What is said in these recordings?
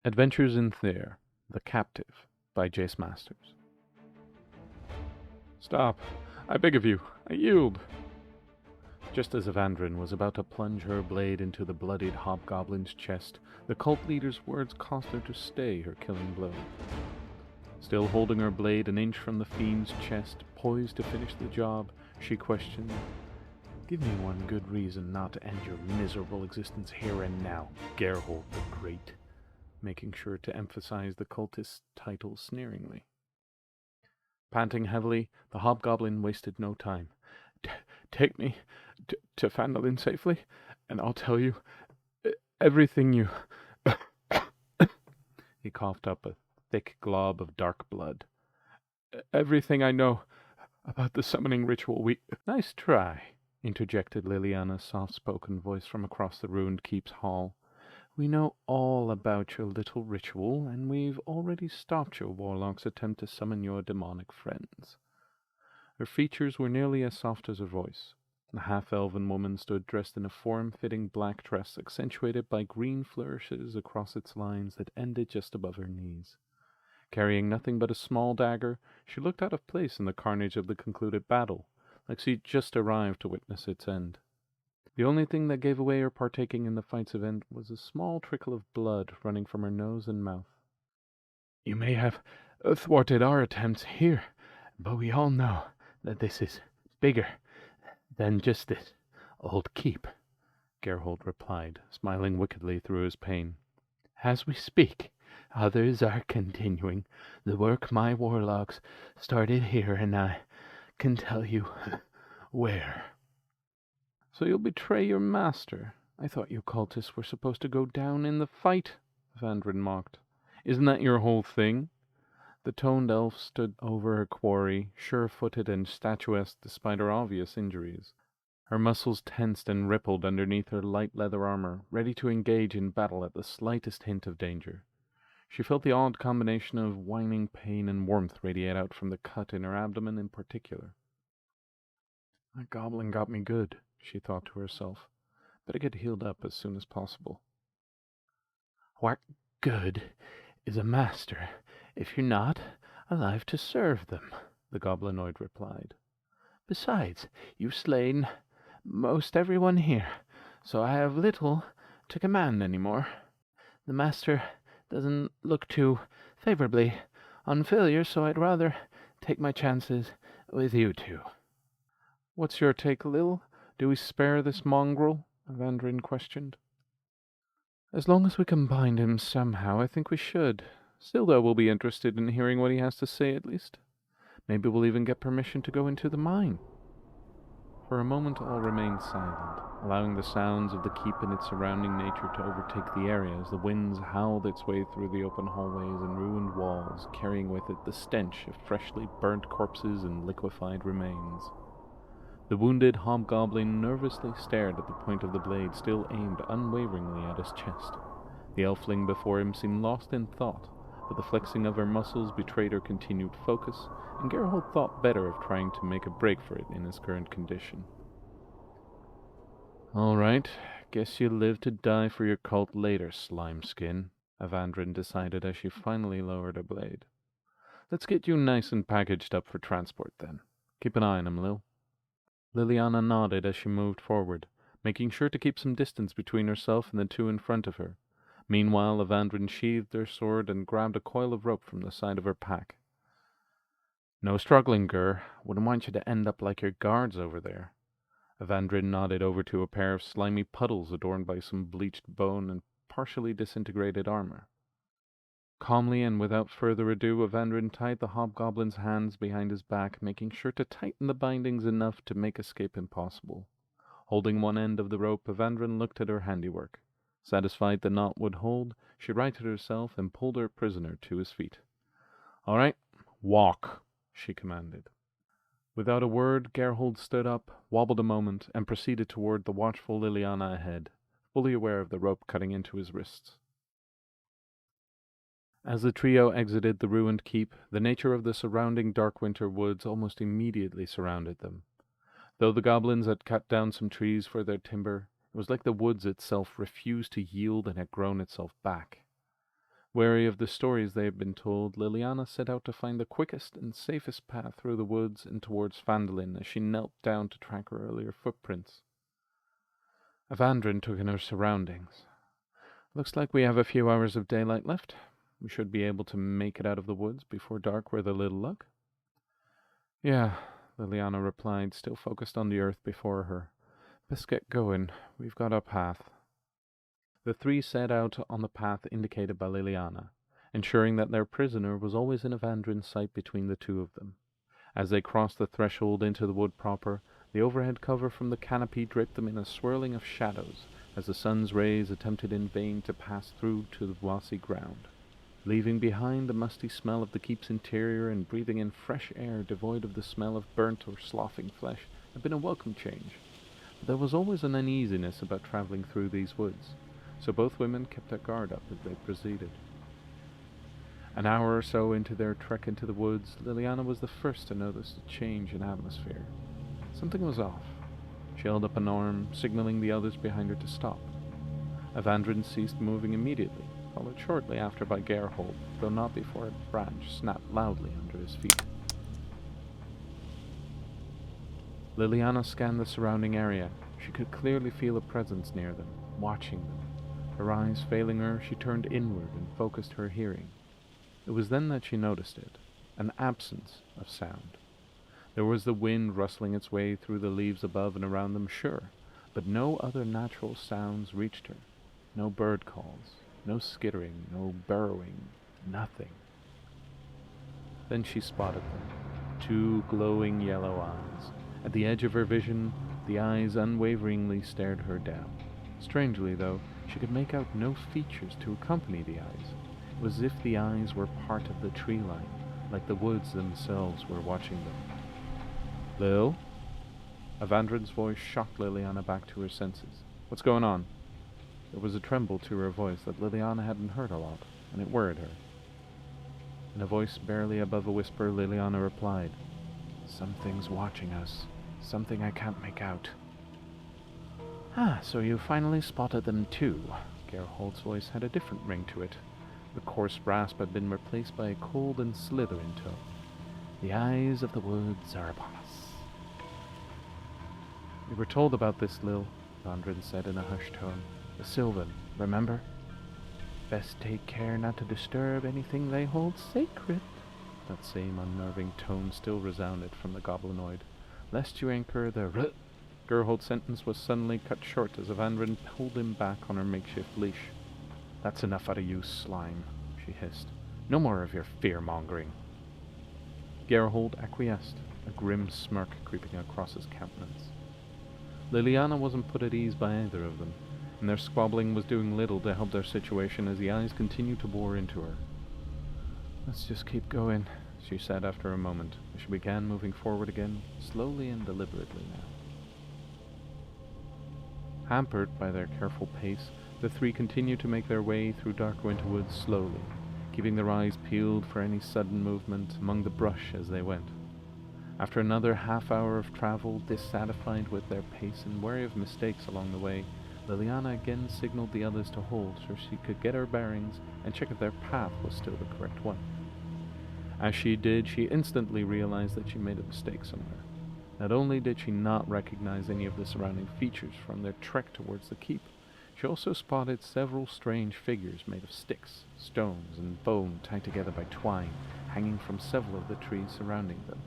Adventures in Thair, The Captive, by Jace Masters. Stop! I beg of you, I yield! Just as Evandrin was about to plunge her blade into the bloodied hobgoblin's chest, the cult leader's words caused her to stay her killing blow. Still holding her blade an inch from the fiend's chest, poised to finish the job, she questioned, "Give me one good reason not to end your miserable existence here and now, Gerhold the Great," making sure to emphasize the cultist's title sneeringly. Panting heavily, the hobgoblin wasted no time. "Take me to Fandolin safely, and I'll tell you everything you..." He coughed up a thick glob of dark blood. "Everything I know about the summoning ritual we..." "Nice try," interjected Liliana's soft-spoken voice from across the ruined keep's hall. "We know all about your little ritual, and we've already stopped your warlock's attempt to summon your demonic friends." Her features were nearly as soft as her voice. The half-elven woman stood dressed in a form-fitting black dress, accentuated by green flourishes across its lines that ended just above her knees. Carrying nothing but a small dagger, she looked out of place in the carnage of the concluded battle, like she'd just arrived to witness its end. The only thing that gave away her partaking in the fight's event was a small trickle of blood running from her nose and mouth. "You may have thwarted our attempts here, but we all know that this is bigger than just this old keep," Gerhold replied, smiling wickedly through his pain. "As we speak, others are continuing the work my warlocks started here, and I can tell you where." "So you'll betray your master? I thought you cultists were supposed to go down in the fight," Vandrin mocked. "Isn't that your whole thing?" The toned elf stood over her quarry, sure-footed and statuesque despite her obvious injuries. Her muscles tensed and rippled underneath her light leather armor, ready to engage in battle at the slightest hint of danger. She felt the odd combination of whining pain and warmth radiate out from the cut in her abdomen in particular. "That goblin got me good," she thought to herself. "Better get healed up as soon as possible." "What good is a master if you're not alive to serve them?" the goblinoid replied. "Besides, you've slain most everyone here, so I have little to command anymore. The master doesn't look too favorably on failure, so I'd rather take my chances with you two." "What's your take, Lil? Do we spare this mongrel?" Evandrin questioned. "As long as we can bind him somehow, I think we should. Still, though, we'll be interested in hearing what he has to say at least. Maybe we'll even get permission to go into the mine." For a moment all remained silent, allowing the sounds of the keep and its surrounding nature to overtake the area as the winds howled its way through the open hallways and ruined walls, carrying with it the stench of freshly burnt corpses and liquefied remains. The wounded hobgoblin nervously stared at the point of the blade still aimed unwaveringly at his chest. The elfling before him seemed lost in thought, but the flexing of her muscles betrayed her continued focus, and Gerhold thought better of trying to make a break for it in his current condition. "All right, guess you'll live to die for your cult later, Slimeskin," Evandrin decided as she finally lowered her blade. "Let's get you nice and packaged up for transport, then. Keep an eye on him, Lil." Liliana nodded as she moved forward, making sure to keep some distance between herself and the two in front of her. Meanwhile, Evandrin sheathed her sword and grabbed a coil of rope from the side of her pack. "No struggling, Gur. Wouldn't want you to end up like your guards over there." Evandrin nodded over to a pair of slimy puddles adorned by some bleached bone and partially disintegrated armor. Calmly and without further ado, Evandrin tied the hobgoblin's hands behind his back, making sure to tighten the bindings enough to make escape impossible. Holding one end of the rope, Evandrin looked at her handiwork. Satisfied the knot would hold, she righted herself and pulled her prisoner to his feet. "All right, walk," she commanded. Without a word, Gerhold stood up, wobbled a moment, and proceeded toward the watchful Liliana ahead, fully aware of the rope cutting into his wrists. As the trio exited the ruined keep, the nature of the surrounding Darkwinter Woods almost immediately surrounded them. Though the goblins had cut down some trees for their timber, it was like the woods itself refused to yield and had grown itself back. Wary of the stories they had been told, Liliana set out to find the quickest and safest path through the woods and towards Phandalin as she knelt down to track her earlier footprints. Avandrin took in her surroundings. Looks like we have a few hours of daylight left. We should be able to make it out of the woods before dark with a little luck. Yeah, Liliana replied, still focused on the earth before her. Best get going. We've got a path. The three set out on the path indicated by Liliana, ensuring that their prisoner was always in Avandrin's sight between the two of them. As they crossed the threshold into the wood proper, the overhead cover from the canopy draped them in a swirling of shadows, as the sun's rays attempted in vain to pass through to the mossy ground, leaving behind the musty smell of the keep's interior and breathing in fresh air devoid of the smell of burnt or sloughing flesh had been a welcome change. But there was always an uneasiness about travelling through these woods, so both women kept their guard up as they proceeded. An hour or so into their trek into the woods, Liliana was the first to notice a change in atmosphere. Something was off. She held up an arm, signaling the others behind her to stop. Avandrin ceased moving immediately, followed shortly after by Gerhold, though not before a branch snapped loudly under his feet. Liliana scanned the surrounding area. She could clearly feel a presence near them, watching them. Her eyes failing her, she turned inward and focused her hearing. It was then that she noticed it, an absence of sound. There was the wind rustling its way through the leaves above and around them, sure, but no other natural sounds reached her. No bird calls, no skittering, no burrowing, nothing. Then she spotted them, two glowing yellow eyes. At the edge of her vision, the eyes unwaveringly stared her down. Strangely, though, she could make out no features to accompany the eyes. It was as if the eyes were part of the tree line, like the woods themselves were watching them. Lil? Avandrin's voice shocked Liliana back to her senses. What's going on? There was a tremble to her voice that Liliana hadn't heard a lot, and it worried her. In a voice barely above a whisper, Liliana replied, Something's watching us. Something I can't make out. Ah, so you finally spotted them too. Gerhold's voice had a different ring to it. The coarse rasp had been replaced by a cold and slithering tone. The eyes of the woods are upon us. We were told about this, Lil, Avandrin said in a hushed tone. The Sylvan, remember? Best take care not to disturb anything they hold sacred. That same unnerving tone still resounded from the goblinoid. Lest you anchor the Gerhold's sentence was suddenly cut short as Avandrin pulled him back on her makeshift leash. That's enough out of you, slime, she hissed. No more of your fear-mongering. Gerhold acquiesced, a grim smirk creeping across his countenance. Liliana wasn't put at ease by either of them, and their squabbling was doing little to help their situation as the eyes continued to bore into her. Let's just keep going, she said after a moment, as she began moving forward again, slowly and deliberately now. Hampered by their careful pace, the three continued to make their way through Darkwinter Woods slowly, keeping their eyes peeled for any sudden movement among the brush as they went. After another half-hour of travel, dissatisfied with their pace and wary of mistakes along the way, Liliana again signaled the others to hold so she could get her bearings and check if their path was still the correct one. As she did, she instantly realized that she made a mistake somewhere. Not only did she not recognize any of the surrounding features from their trek towards the keep, she also spotted several strange figures made of sticks, stones, and bone tied together by twine, hanging from several of the trees surrounding them.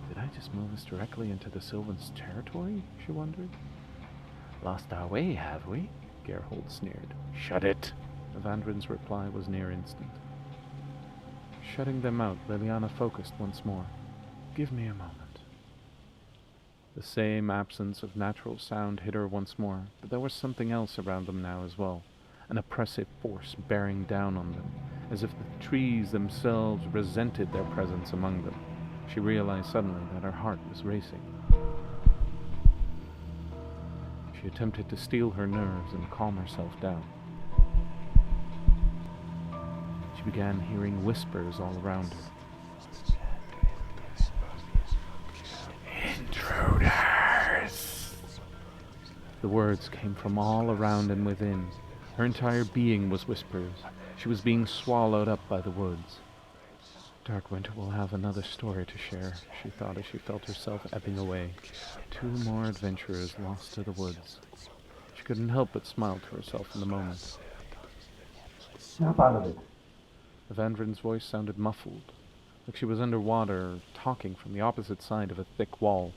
Did I just move us directly into the Sylvan's territory? She wondered. Lost our way, have we? Gerhold sneered. Shut it! Avandrin's reply was near instant. Shutting them out, Liliana focused once more. Give me a moment. The same absence of natural sound hit her once more, but there was something else around them now as well, an oppressive force bearing down on them, as if the trees themselves resented their presence among them. She realized suddenly that her heart was racing. She attempted to steel her nerves and calm herself down. She began hearing whispers all around her. Intruders! The words came from all around and within. Her entire being was whispers. She was being swallowed up by the woods. Darkwinter will have another story to share, she thought as she felt herself ebbing away. 2 more adventurers lost to the woods. She couldn't help but smile to herself in the moment. Snap out of it. Evandrin's voice sounded muffled, like she was underwater, talking from the opposite side of a thick wall.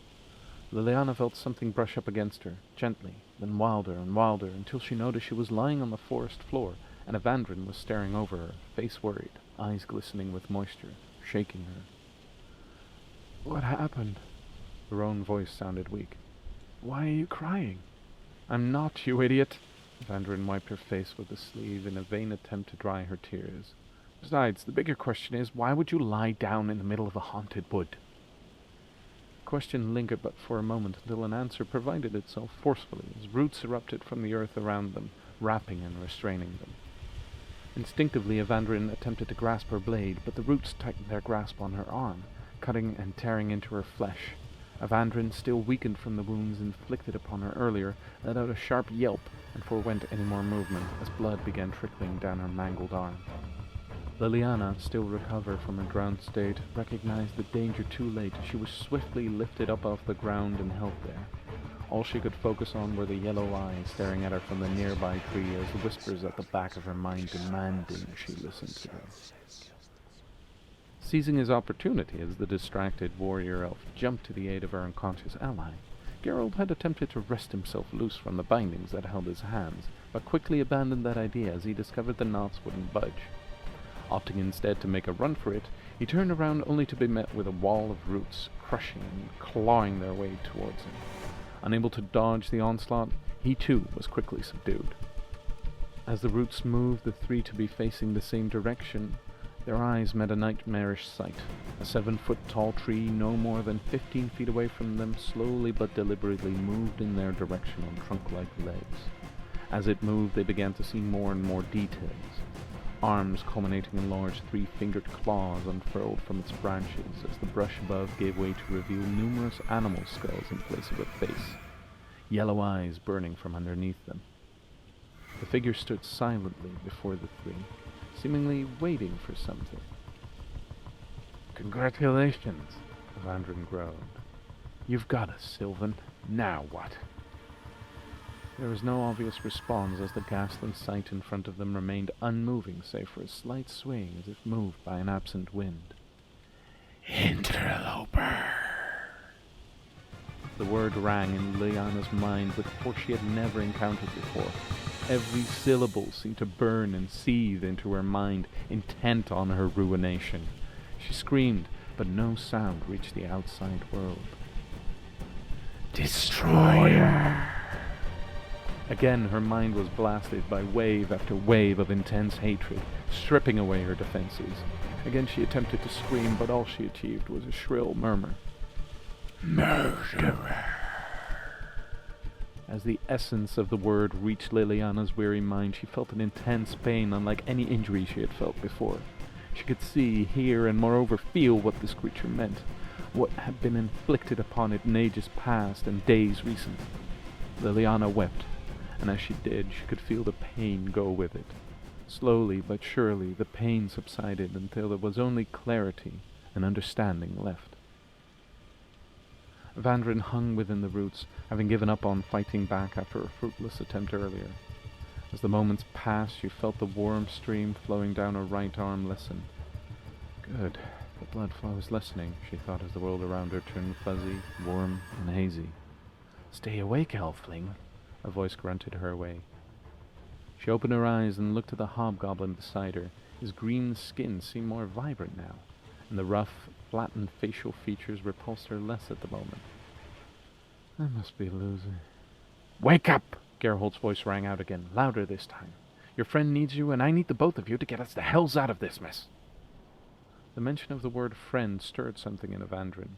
Liliana felt something brush up against her, gently, then wilder and wilder, until she noticed she was lying on the forest floor, and Evandrin was staring over her, face worried, eyes glistening with moisture, shaking her. "What happened?" Her own voice sounded weak. "Why are you crying?" "I'm not, you idiot!" Evandrin wiped her face with the sleeve in a vain attempt to dry her tears. "Besides, the bigger question is, why would you lie down in the middle of a haunted wood?" The question lingered but for a moment until an answer provided itself forcefully as roots erupted from the earth around them, wrapping and restraining them. Instinctively, Evandrin attempted to grasp her blade, but the roots tightened their grasp on her arm, cutting and tearing into her flesh. Evandrin, still weakened from the wounds inflicted upon her earlier, let out a sharp yelp and forewent any more movement as blood began trickling down her mangled arm. Liliana, still recovered from her drowned state, recognized the danger too late. She was swiftly lifted up off the ground and held there. All she could focus on were the yellow eyes staring at her from the nearby tree as the whispers at the back of her mind demanding she listen to them. Seizing his opportunity as the distracted warrior elf jumped to the aid of her unconscious ally, Geralt had attempted to wrest himself loose from the bindings that held his hands, but quickly abandoned that idea as he discovered the knots wouldn't budge. Opting instead to make a run for it, he turned around only to be met with a wall of roots, crushing and clawing their way towards him. Unable to dodge the onslaught, he too was quickly subdued. As the roots moved the 3 to be facing the same direction, their eyes met a nightmarish sight. A 7-foot-tall tree no more than 15 feet away from them slowly but deliberately moved in their direction on trunk-like legs. As it moved, they began to see more and more details. Arms culminating in large 3-fingered claws unfurled from its branches as the brush above gave way to reveal numerous animal skulls in place of a face, yellow eyes burning from underneath them. The figure stood silently before the 3, seemingly waiting for something. "Congratulations," Evandrin groaned. "You've got us, Sylvan. Now what?" There was no obvious response as the ghastly sight in front of them remained unmoving save for a slight swaying as if moved by an absent wind. "Interloper!" The word rang in Liliana's mind with force she had never encountered before. Every syllable seemed to burn and seethe into her mind, intent on her ruination. She screamed, but no sound reached the outside world. "Destroyer!" Again her mind was blasted by wave after wave of intense hatred, stripping away her defenses. Again she attempted to scream, but all she achieved was a shrill murmur. "Murderer!" As the essence of the word reached Liliana's weary mind, she felt an intense pain unlike any injury she had felt before. She could see, hear, and moreover feel what this creature meant, what had been inflicted upon it in ages past and days recent. Liliana wept, and as she did, she could feel the pain go with it. Slowly but surely, the pain subsided until there was only clarity and understanding left. Evandrin hung within the roots, having given up on fighting back after a fruitless attempt earlier. As the moments passed, she felt the warm stream flowing down her right arm lessen. Good, the blood flow is lessening, she thought as the world around her turned fuzzy, warm, and hazy. "Stay awake, elfling," a voice grunted her way. She opened her eyes and looked at the hobgoblin beside her. His green skin seemed more vibrant now, and the rough, flattened facial features repulsed her less at the moment. "I must be losing." "Wake up!" Gerholt's voice rang out again, louder this time. "Your friend needs you, and I need the both of you to get us the hells out of this mess." The mention of the word friend stirred something in Evandrin.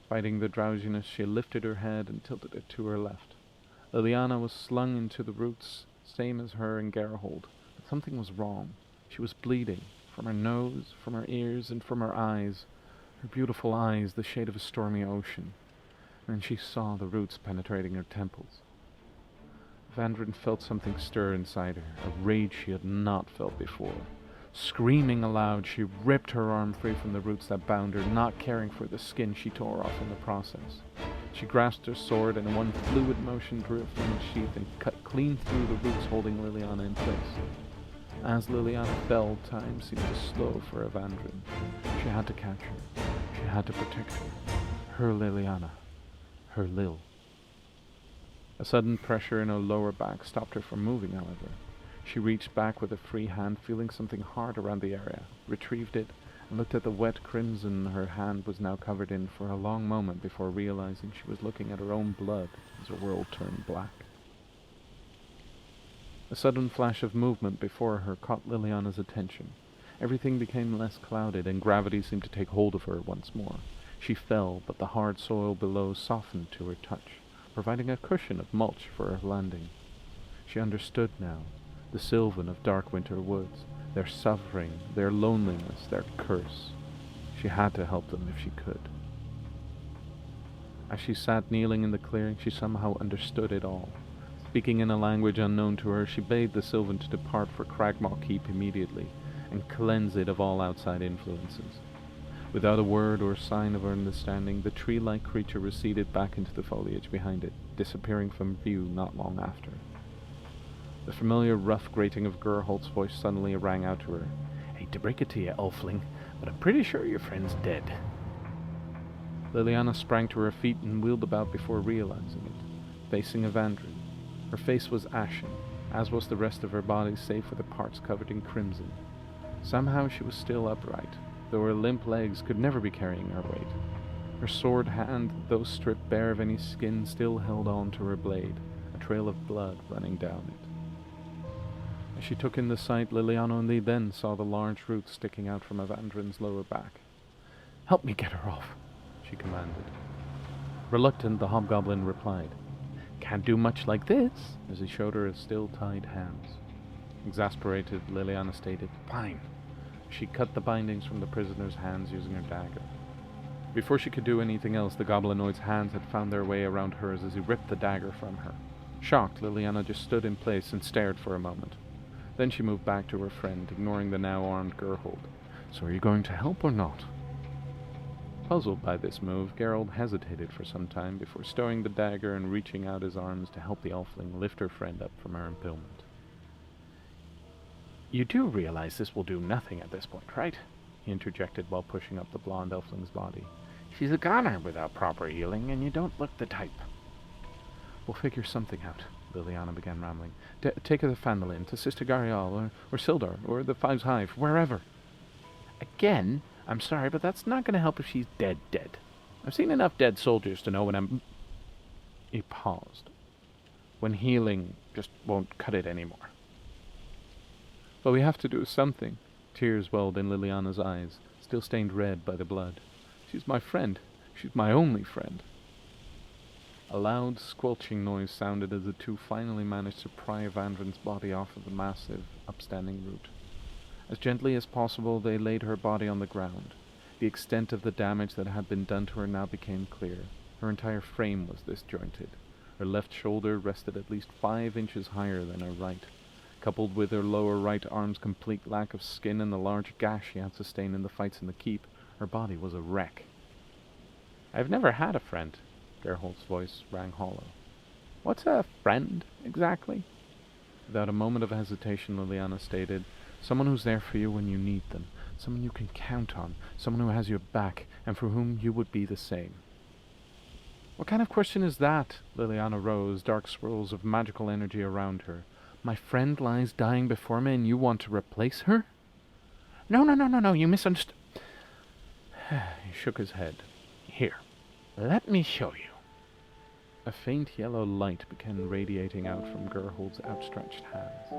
Fighting the drowsiness, she lifted her head and tilted it to her left. Liliana was slung into the roots, same as her and Gerhold, but something was wrong. She was bleeding, from her nose, from her ears, and from her eyes. Her beautiful eyes, the shade of a stormy ocean. And she saw the roots penetrating her temples. Vandrin felt something stir inside her, a rage she had not felt before. Screaming aloud, she ripped her arm free from the roots that bound her, not caring for the skin she tore off in the process. She grasped her sword and in one fluid motion drew it from its sheath and cut clean through the roots holding Liliana in place. As Liliana fell, time seemed to slow for Evandrin. She had to catch her. She had to protect her. Her Liliana. Her Lil. A sudden pressure in her lower back stopped her from moving, however. She reached back with a free hand, feeling something hard around the area, retrieved it, and looked at the wet crimson her hand was now covered in for a long moment before realizing she was looking at her own blood as her world turned black. A sudden flash of movement before her caught Liliana's attention. Everything became less clouded, and gravity seemed to take hold of her once more. She fell, but the hard soil below softened to her touch, providing a cushion of mulch for her landing. She understood now. The Sylvan of Darkwinter Woods, their suffering, their loneliness, their curse. She had to help them if she could. As she sat kneeling in the clearing, she somehow understood it all. Speaking in a language unknown to her, she bade the Sylvan to depart for Cragmaw Keep immediately, and cleanse it of all outside influences. Without a word or sign of understanding, the tree-like creature receded back into the foliage behind it, disappearing from view not long after. The familiar rough grating of Gerholt's voice suddenly rang out to her. "Hate to break it to you, Elfling, but I'm pretty sure your friend's dead." Liliana sprang to her feet and wheeled about before realizing it, facing Evandrin. Her face was ashen, as was the rest of her body save for the parts covered in crimson. Somehow she was still upright, though her limp legs could never be carrying her weight. Her sword hand, though stripped bare of any skin, still held on to her blade, a trail of blood running down it. As she took in the sight, Liliana only then saw the large roots sticking out from Evandrin's lower back. "Help me get her off," she commanded. Reluctant, the hobgoblin replied, "Can't do much like this," as he showed her his still-tied hands. Exasperated, Liliana stated, "Fine." She cut the bindings from the prisoner's hands using her dagger. Before she could do anything else, the goblinoid's hands had found their way around hers as he ripped the dagger from her. Shocked, Liliana just stood in place and stared for a moment. Then she moved back to her friend, ignoring the now armed Gerhold. "So are you going to help or not?" Puzzled by this move, Geralt hesitated for some time before stowing the dagger and reaching out his arms to help the elfling lift her friend up from her impalement. "You do realize this will do nothing at this point, right?" he interjected while pushing up the blonde elfling's body. "She's a goner without proper healing, and you don't look the type." "We'll figure something out," Liliana began rambling. "Take her to Fandolin, to Sister Garial, or Sildar, or the Fives Hive, wherever." "Again, I'm sorry, but that's not going to help if she's dead. I've seen enough dead soldiers to know when I'm..." He paused. "When healing just won't cut it anymore." "But we have to do something." Tears welled in Liliana's eyes, still stained red by the blood. "She's my friend. She's my only friend." A loud, squelching noise sounded as the two finally managed to pry Evandrin's body off of the massive, upstanding root. As gently as possible, they laid her body on the ground. The extent of the damage that had been done to her now became clear. Her entire frame was disjointed. Her left shoulder rested at least 5 inches higher than her right. Coupled with her lower right arm's complete lack of skin and the large gash she had sustained in the fights in the keep, her body was a wreck. "I've never had a friend." Gerholt's voice rang hollow. "What's a friend, exactly?" Without a moment of hesitation, Liliana stated, "Someone who's there for you when you need them. Someone you can count on. Someone who has your back, and for whom you would be the same." "What kind of question is that?" Liliana rose, dark swirls of magical energy around her. "My friend lies dying before me, and you want to replace her?" No, you misunderstood." He shook his head. "Here, let me show you." A faint yellow light began radiating out from Gerhold's outstretched hands.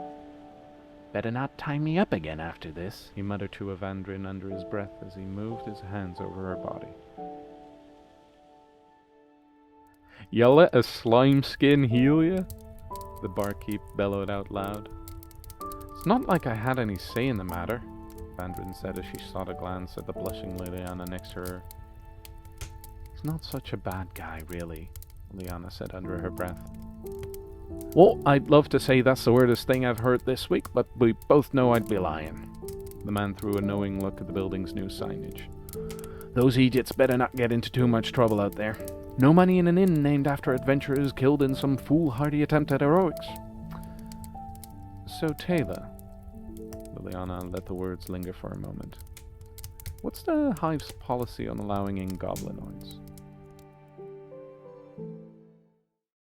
"Better not tie me up again after this," he muttered to Evandrin under his breath as he moved his hands over her body. "You let a slime skin heal you?" the barkeep bellowed out loud. "It's not like I had any say in the matter," Evandrin said as she shot a glance at the blushing Liliana next to her. "He's not such a bad guy, really," Liliana said under her breath. Well, I'd love to say that's the weirdest thing I've heard this week, but we both know I'd be lying. The man threw a knowing look at the building's new signage. Those idiots better not get into too much trouble out there. No money in an inn named after adventurers killed in some foolhardy attempt at heroics. So, Taylor, Liliana let the words linger for a moment. What's the Hive's policy on allowing in goblinoids?